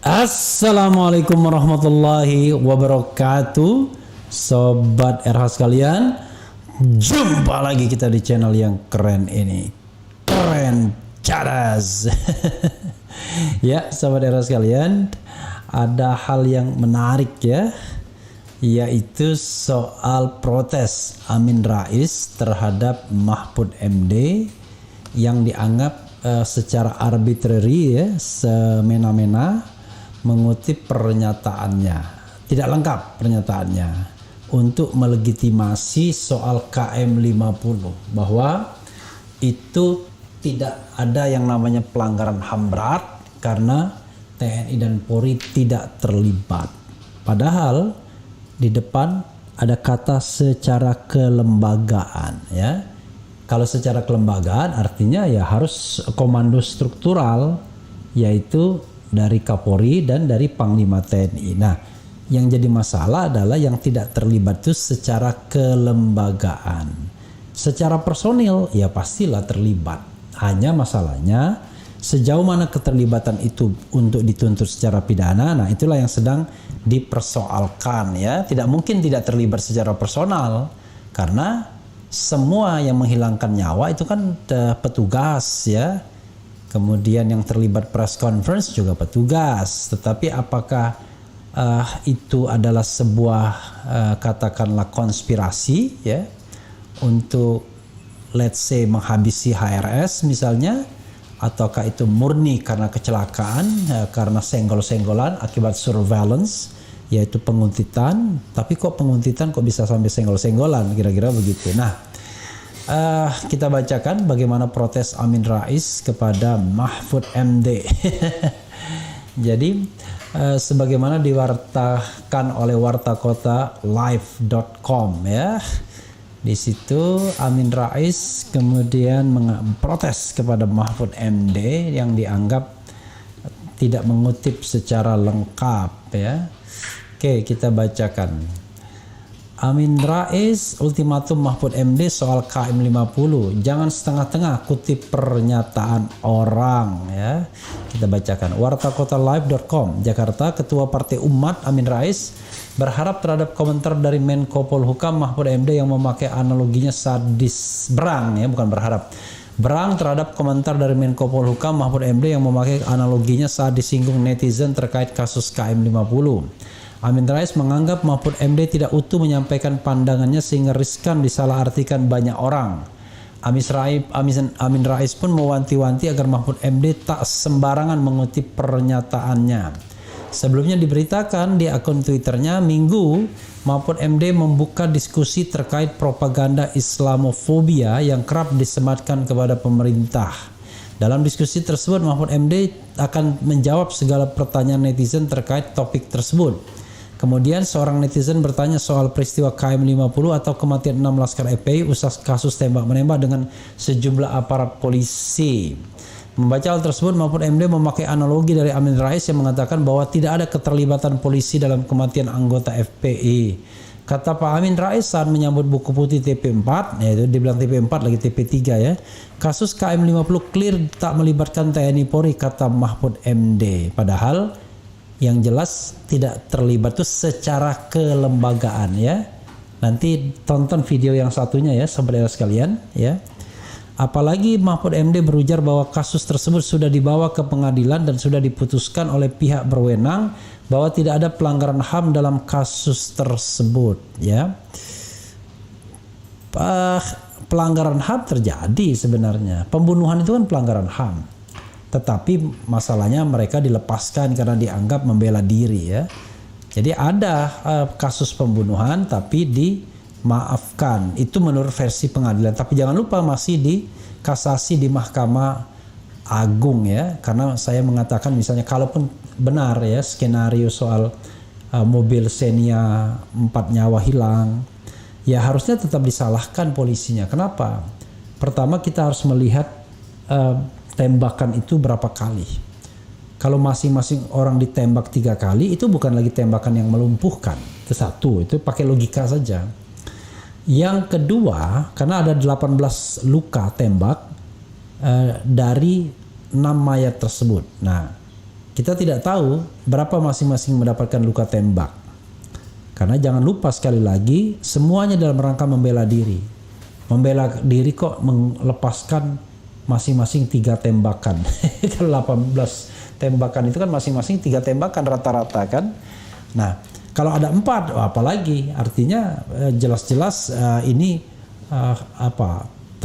Assalamualaikum warahmatullahi wabarakatuh. Sobat RH sekalian, jumpa lagi kita di channel yang keren ini. Keren cadas. Ya, sobat RH sekalian, ada hal yang menarik ya, yaitu soal protes Amin Rais terhadap Mahfud MD yang dianggap secara arbitrary ya, semena-mena mengutip pernyataannya, tidak lengkap pernyataannya, untuk melegitimasi soal KM50 bahwa itu tidak ada yang namanya pelanggaran HAM berat karena TNI dan Polri tidak terlibat. Padahal di depan ada kata secara kelembagaan ya. Kalau secara kelembagaan artinya ya harus komando struktural, yaitu dari Kapolri dan dari Panglima TNI. Nah, yang jadi masalah adalah yang tidak terlibat itu secara kelembagaan. Secara personil ya pastilah terlibat. Hanya masalahnya sejauh mana keterlibatan itu untuk dituntut secara pidana. Nah, itulah yang sedang dipersoalkan ya. Tidak mungkin tidak terlibat secara personal karena semua yang menghilangkan nyawa itu kan petugas ya. Kemudian yang terlibat press conference juga petugas. Tetapi apakah itu adalah sebuah katakanlah konspirasi ya untuk let's say menghabisi HRS misalnya, ataukah itu murni karena kecelakaan karena senggol-senggolan akibat surveillance yaitu penguntitan. Tapi kok penguntitan kok bisa sampai senggol-senggolan, kira-kira begitu. Nah, kita bacakan bagaimana protes Amin Rais kepada Mahfud MD. Jadi sebagaimana diwartakan oleh wartakota live.com ya. Di situ Amin Rais kemudian memprotes kepada Mahfud MD yang dianggap tidak mengutip secara lengkap ya. Oke, kita bacakan. Amin Rais ultimatum Mahfud MD soal KM50. Jangan setengah-tengah kutip pernyataan orang ya. Kita bacakan. Wartakotalive.com Jakarta, Ketua Partai Umat Amin Rais berharap terhadap komentar dari Menko Polhukam Mahfud MD yang memakai analoginya sadis berang ya, bukan berharap. Berang terhadap komentar dari Menko Polhukam Mahfud MD yang memakai analoginya saat disinggung netizen terkait kasus KM50. Amin Rais menganggap Mahfud MD tidak utuh menyampaikan pandangannya sehingga riskan disalahartikan banyak orang. Amin Rais pun mewanti-wanti agar Mahfud MD tak sembarangan mengutip pernyataannya. Sebelumnya diberitakan di akun Twitternya Minggu, Mahfud MD membuka diskusi terkait propaganda Islamofobia yang kerap disematkan kepada pemerintah. Dalam diskusi tersebut, Mahfud MD akan menjawab segala pertanyaan netizen terkait topik tersebut. Kemudian seorang netizen bertanya soal peristiwa KM50 atau kematian 6 laskar FPI usai kasus tembak-menembak dengan sejumlah aparat polisi. Membaca hal tersebut, Mahfud MD memakai analogi dari Amin Rais yang mengatakan bahwa tidak ada keterlibatan polisi dalam kematian anggota FPI. Kata Pak Amin Rais saat menyambut buku putih TP4, yaitu dibilang TP4 lagi TP3 ya. Kasus KM50 clear tak melibatkan TNI Polri, kata Mahfud MD. Padahal yang jelas tidak terlibat itu secara kelembagaan ya. Nanti tonton video yang satunya ya saudara sekalian ya. Apalagi Mahfud MD berujar bahwa kasus tersebut sudah dibawa ke pengadilan dan sudah diputuskan oleh pihak berwenang bahwa tidak ada pelanggaran HAM dalam kasus tersebut ya. Pelanggaran HAM terjadi sebenarnya. Pembunuhan itu kan pelanggaran HAM. Tetapi masalahnya mereka dilepaskan karena dianggap membela diri ya. Jadi ada kasus pembunuhan tapi dimaafkan. Itu menurut versi pengadilan. Tapi jangan lupa masih dikasasi di Mahkamah Agung ya. Karena saya mengatakan misalnya kalaupun benar ya skenario soal mobil Xenia 4 nyawa hilang, ya harusnya tetap disalahkan polisinya. Kenapa? Pertama kita harus melihat tembakan itu berapa kali. Kalau masing-masing orang ditembak 3 kali, itu bukan lagi tembakan yang melumpuhkan. Itu satu, itu pakai logika saja. Yang kedua, karena ada 18 luka tembak dari 6 mayat tersebut. Nah, Kita tidak tahu berapa masing-masing mendapatkan luka tembak. Karena jangan lupa sekali lagi, semuanya dalam rangka membela diri. Membela diri kok melepaskan masing-masing 3 tembakan. Kalau 18 tembakan itu kan masing-masing 3 tembakan rata-rata kan. Nah, kalau ada 4, apalagi artinya jelas-jelas ini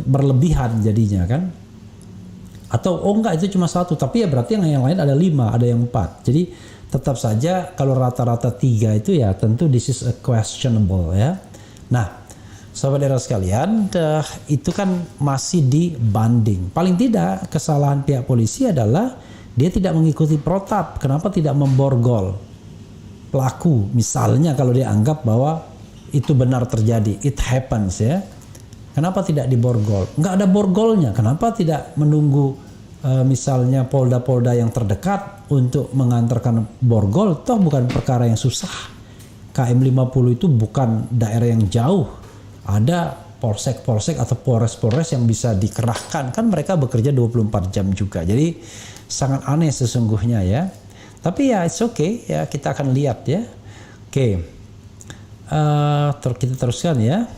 berlebihan jadinya kan. Atau enggak itu cuma 1, tapi ya berarti yang lain ada 5, ada yang 4. Jadi tetap saja kalau rata-rata 3 itu ya tentu this is a questionable ya. Nah, sahabat era sekalian, itu kan masih dibanding. Paling tidak kesalahan pihak polisi adalah dia tidak mengikuti protap. Kenapa tidak memborgol pelaku? Misalnya kalau dia anggap bahwa itu benar terjadi, it happens ya. Kenapa tidak diborgol? Nggak ada borgolnya. Kenapa tidak menunggu misalnya polda-polda yang terdekat untuk mengantarkan borgol? Toh bukan perkara yang susah. KM 50 itu bukan daerah yang jauh. Ada polsek-polsek atau polres-polres yang bisa dikerahkan. Kan mereka bekerja 24 jam juga. Jadi sangat aneh sesungguhnya ya. Tapi ya it's okay ya, kita akan lihat ya. Oke. Kita teruskan ya.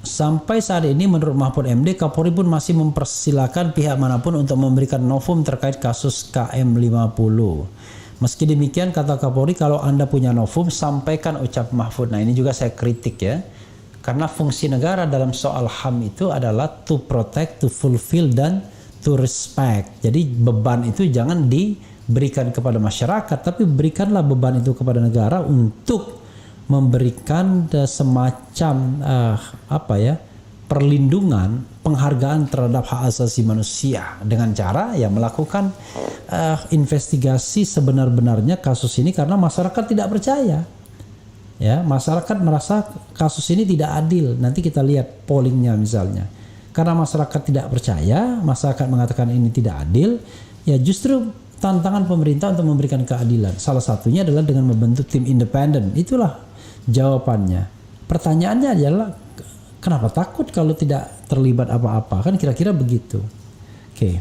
Sampai saat ini menurut Mahfud MD, Kapolri pun masih mempersilahkan pihak manapun untuk memberikan novum terkait kasus KM 50. Meski demikian, kata Kapolri, kalau Anda punya novum, sampaikan ucap Mahfud. Nah, ini juga saya kritik ya. Karena fungsi negara dalam soal HAM itu adalah to protect, to fulfill, dan to respect. Jadi beban itu jangan diberikan kepada masyarakat, tapi berikanlah beban itu kepada negara untuk memberikan semacam perlindungan, penghargaan terhadap hak asasi manusia dengan cara ya melakukan investigasi sebenar-benarnya kasus ini, karena masyarakat tidak percaya. Ya, masyarakat merasa kasus ini tidak adil. Nanti kita lihat pollingnya misalnya. Karena masyarakat tidak percaya, masyarakat mengatakan ini tidak adil, ya justru tantangan pemerintah untuk memberikan keadilan. Salah satunya adalah dengan membentuk tim independen. Itulah jawabannya. Pertanyaannya adalah kenapa takut kalau tidak terlibat apa-apa? Kan kira-kira begitu. Oke.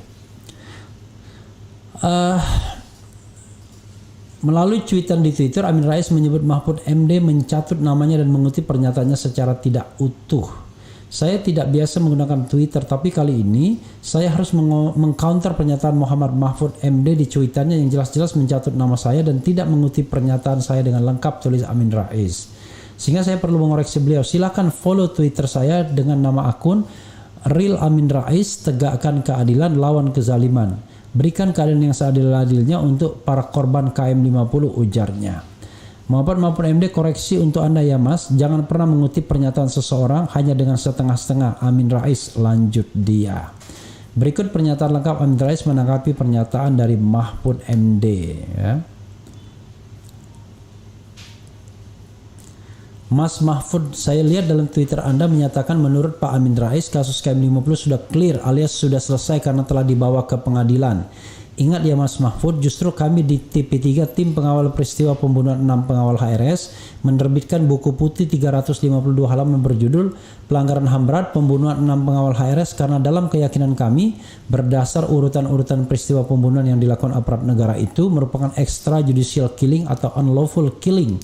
Melalui cuitan di Twitter, Amin Rais menyebut Mahfud MD mencatut namanya dan mengutip pernyataannya secara tidak utuh. Saya tidak biasa menggunakan Twitter, tapi kali ini saya harus mengcounter pernyataan Muhammad Mahfud MD di cuitannya yang jelas-jelas mencatut nama saya dan tidak mengutip pernyataan saya dengan lengkap, tulis Amin Rais. Sehingga saya perlu mengoreksi beliau. Silakan follow Twitter saya dengan nama akun Real Amin Rais, tegakkan keadilan, lawan kezaliman. Berikan keadilan yang seadil-adilnya untuk para korban KM 50, ujarnya. Muhammad Mahfud MD, koreksi untuk Anda ya Mas, jangan pernah mengutip pernyataan seseorang hanya dengan setengah-setengah. Amin Rais, lanjut dia. Berikut pernyataan lengkap Amin Rais menanggapi pernyataan dari Mahfud MD ya. Mas Mahfud, saya lihat dalam Twitter Anda menyatakan menurut Pak Amin Rais kasus KM 50 sudah clear alias sudah selesai karena telah dibawa ke pengadilan. Ingat ya Mas Mahfud, justru kami di TP3, tim pengawal peristiwa pembunuhan 6 pengawal HRS, menerbitkan buku putih 352 halaman berjudul Pelanggaran HAM Berat Pembunuhan 6 pengawal HRS karena dalam keyakinan kami berdasar urutan-urutan peristiwa pembunuhan yang dilakukan aparat negara itu merupakan extrajudicial killing atau unlawful killing.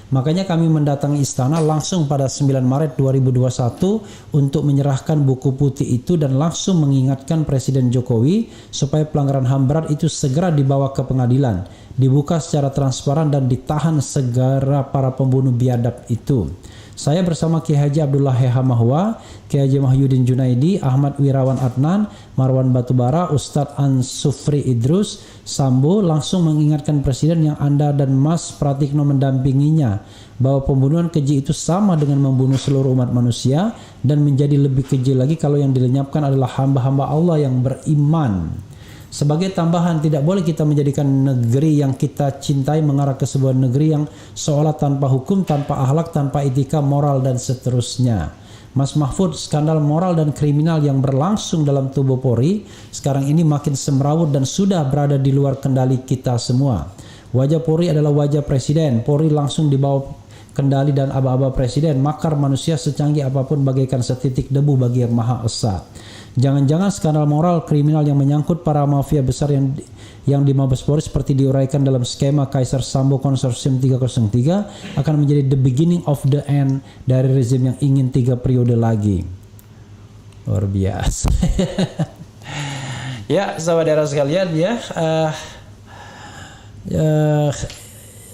Makanya kami mendatangi istana langsung pada 9 Maret 2021 untuk menyerahkan buku putih itu dan langsung mengingatkan Presiden Jokowi supaya pelanggaran HAM berat itu segera dibawa ke pengadilan, dibuka secara transparan dan ditahan segera para pembunuh biadab itu. Saya bersama Kiai Haji Abdullah Heha Mahwa, Kiai Haji Mahyudin Junaidi, Ahmad Wirawan Adnan, Marwan Batubara, Ustadz Ansufri Idrus Sambo langsung mengingatkan Presiden yang Anda dan Mas Pratikno mendampinginya bahwa pembunuhan keji itu sama dengan membunuh seluruh umat manusia dan menjadi lebih keji lagi kalau yang dilenyapkan adalah hamba-hamba Allah yang beriman. Sebagai tambahan, tidak boleh kita menjadikan negeri yang kita cintai mengarah ke sebuah negeri yang seolah tanpa hukum, tanpa akhlak, tanpa etika, moral, dan seterusnya. Mas Mahfud, skandal moral dan kriminal yang berlangsung dalam tubuh Polri sekarang ini makin semrawut dan sudah berada di luar kendali kita semua. Wajah Polri adalah wajah Presiden. Polri langsung dibawa kendali dan aba-aba presiden, makar manusia secanggih apapun bagaikan setitik debu bagi Yang Maha Esa. Jangan-jangan skandal moral kriminal yang menyangkut para mafia besar yang di Mabes Polri seperti diuraikan dalam skema Kaisar Sambo Konsorsium 303 akan menjadi the beginning of the end dari rezim yang ingin 3 periode lagi. Luar biasa. Ya, saudara sekalian ya,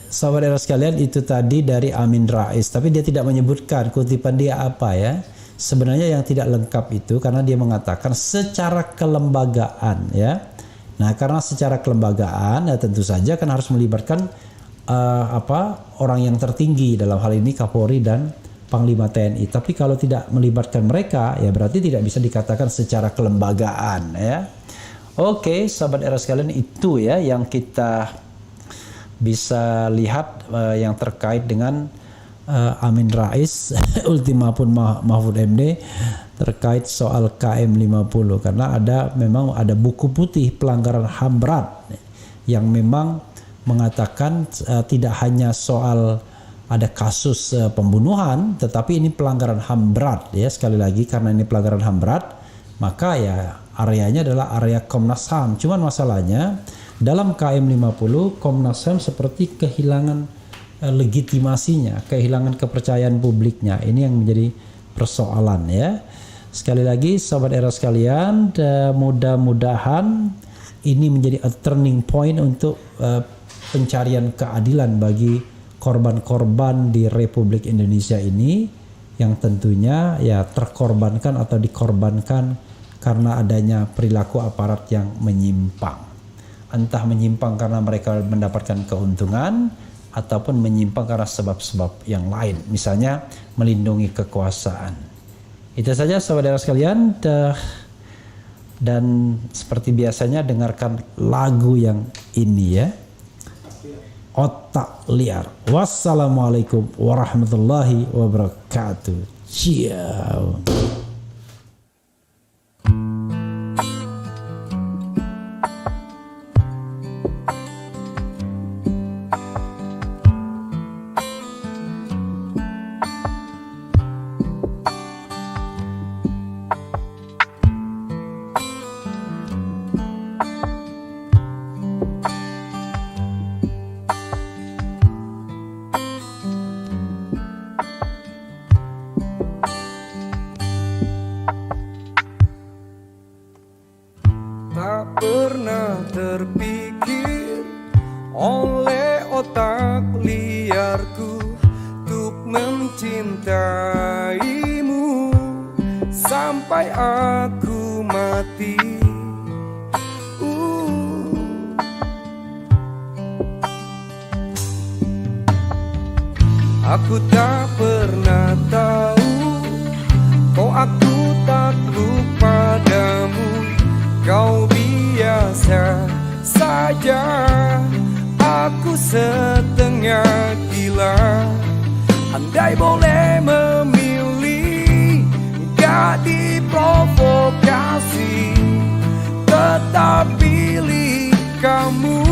saudara sekalian, itu tadi dari Amin Rais, tapi dia tidak menyebutkan kutipan dia apa ya. Sebenarnya yang tidak lengkap itu karena dia mengatakan secara kelembagaan ya. Nah, karena secara kelembagaan ya tentu saja kan harus melibatkan orang yang tertinggi, dalam hal ini Kapolri dan Panglima TNI. Tapi kalau tidak melibatkan mereka ya berarti tidak bisa dikatakan secara kelembagaan ya. Oke, sahabat era sekalian, itu ya yang kita bisa lihat yang terkait dengan Amin Rais ultimatum Mahfud MD terkait soal KM50, karena memang ada buku putih pelanggaran HAM berat yang memang mengatakan tidak hanya soal ada kasus pembunuhan, tetapi ini pelanggaran HAM berat ya. Sekali lagi, karena ini pelanggaran HAM berat, maka ya areanya adalah area Komnas HAM. Cuman masalahnya dalam KM50 Komnas HAM seperti kehilangan legitimasinya, kehilangan kepercayaan publiknya. Ini yang menjadi persoalan ya. Sekali lagi sahabat era sekalian, mudah-mudahan ini menjadi a turning point untuk pencarian keadilan bagi korban-korban di Republik Indonesia ini yang tentunya ya terkorbankan atau dikorbankan karena adanya perilaku aparat yang menyimpang. Entah menyimpang karena mereka mendapatkan keuntungan ataupun menyimpang karena sebab-sebab yang lain, misalnya melindungi kekuasaan. Itu saja saudara sekalian, dan seperti biasanya dengarkan lagu yang ini ya, Otak Liar. Wassalamualaikum warahmatullahi wabarakatuh. Ciao. Tak pernah terpikir oleh otak liarku untuk mencintaimu sampai aku mati. Aku tak pernah tahu kau aku takluk padamu. Kau biasa saja, aku setengah gila. Andai boleh memilih, gak diprovokasi, tetap pilih kamu.